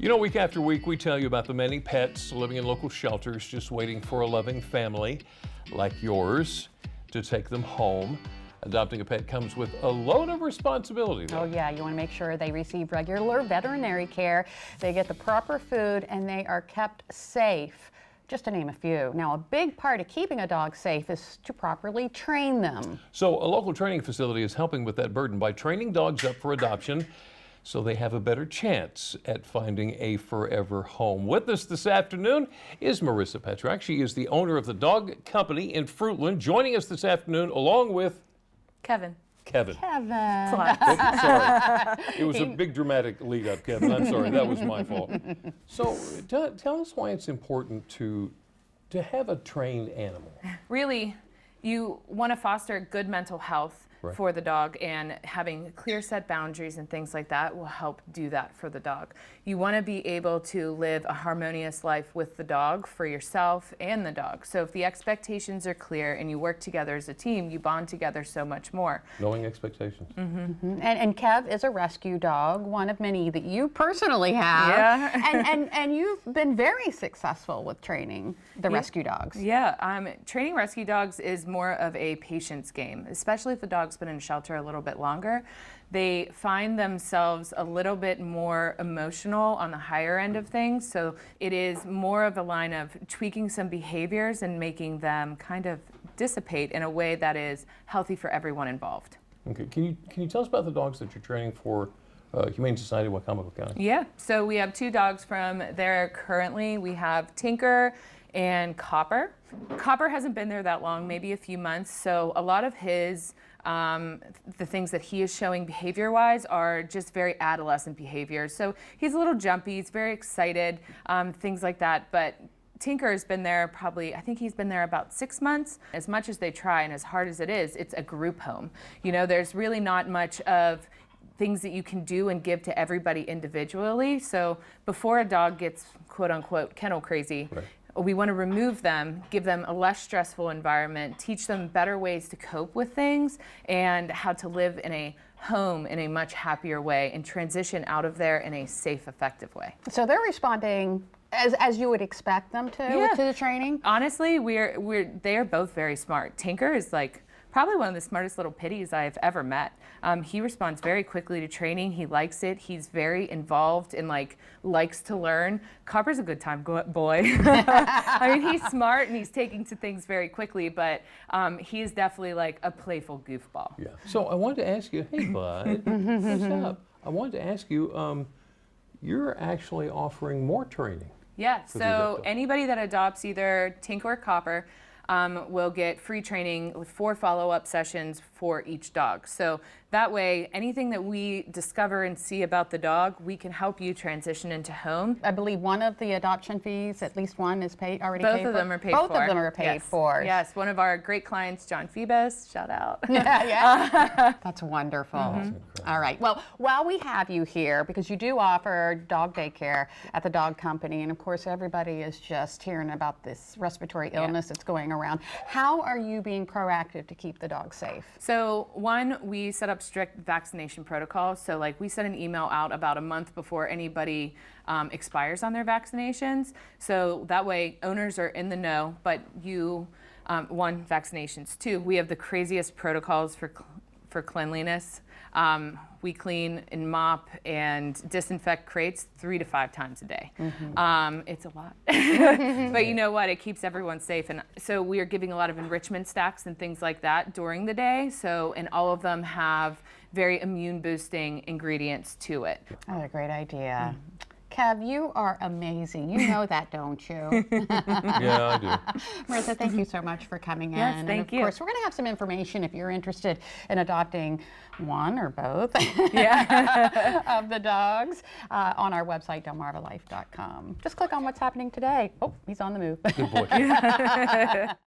You know, week after week, we tell you about the many pets living in local shelters just waiting for a loving family like yours to take them home. Adopting a pet comes with a load of responsibility, though. Oh yeah, you want to make sure they receive regular veterinary care, they get the proper food, and they are kept safe, just to name a few. Now, a big part of keeping a dog safe is to properly train them. So a local training facility is helping with that burden by training dogs up for adoption so they have a better chance at finding a forever home. With us this afternoon is Marissa Petrak. She is the owner of the dog company in Fruitland. Joining us this afternoon along with Kevin. Kevin. Kevin. Oops, sorry. It was a big dramatic lead up, Kevin. I'm sorry, that was my fault. So tell us why it's important to have a trained animal. Really, you want to foster good mental health for the dog, and having clear set boundaries and things like that will help do that for the dog. You want to be able to live a harmonious life with the dog for yourself and the dog. So if the expectations are clear and you work together as a team, you bond together so much more. Knowing expectations. Mm-hmm. And Kev is a rescue dog, one of many that you personally have. Yeah. and you've been very successful with training the rescue dogs. Yeah, training rescue dogs is more of a patience game, especially if the dog's been in shelter a little bit longer. They find themselves a little bit more emotional on the higher end of things, so it is more of a line of tweaking some behaviors and making them kind of dissipate in a way that is healthy for everyone involved. Okay, can you tell us about the dogs that you're training for Humane Society of Wicomico County? Yeah, so we have 2 dogs from there currently. We have Tinker and Copper. Copper hasn't been there that long, maybe a few months, so a lot of his the things that he is showing behavior-wise are just very adolescent behaviors. So he's a little jumpy, he's very excited, things like that. But Tinker has been there probably, I think he's been there about 6 months. As much as they try and as hard as it is, it's a group home. You know, there's really not much of things that you can do and give to everybody individually. So before a dog gets quote-unquote kennel crazy, we want to remove them, give them a less stressful environment, teach them better ways to cope with things and how to live in a home in a much happier way and transition out of there in a safe, effective way. So they're responding as you would expect them to the training? Honestly, they are both very smart. Tinker is like probably one of the smartest little pitties I've ever met. He responds very quickly to training. He likes it. He's very involved and likes to learn. Copper's a good time boy. I mean, he's smart and he's taking to things very quickly, but he is definitely like a playful goofball. Yeah. So I wanted to ask you, hey bud, what's up? I wanted to ask you, you're actually offering more training. Yeah, so anybody that adopts either Tinker or Copper will get free training with 4 follow-up sessions for each dog. So that way, anything that we discover and see about the dog, we can help you transition into home. I believe one of the adoption fees, at least one, is already paid for. Both of them are paid for. Both of them are paid for. Yes, one of our great clients, John Phoebus, shout out. Yeah. That's wonderful. All right. Well, while we have you here, because you do offer dog daycare at the dog company, and of course everybody is just hearing about this respiratory illness that's going around, how are you being proactive to keep the dogs safe? So one, we set up strict vaccination protocols. So like we send an email out about a month before anybody expires on their vaccinations. So that way owners are in the know, but you, 1, vaccinations. 2, we have the craziest protocols for cleanliness. We clean and mop and disinfect crates 3 to 5 times a day. It's a lot, but you know what? It keeps everyone safe. And so we are giving a lot of enrichment stacks and things like that during the day. So, and all of them have very immune boosting ingredients to it. Oh, a great idea. Kev, you are amazing. You know that, don't you? Yeah, I do. Marissa, thank you so much for coming in. Yes, and thank you. Of course, we're going to have some information if you're interested in adopting one or both of the dogs on our website, delmarvalife.com. Just click on what's happening today. Oh, he's on the move. Good boy.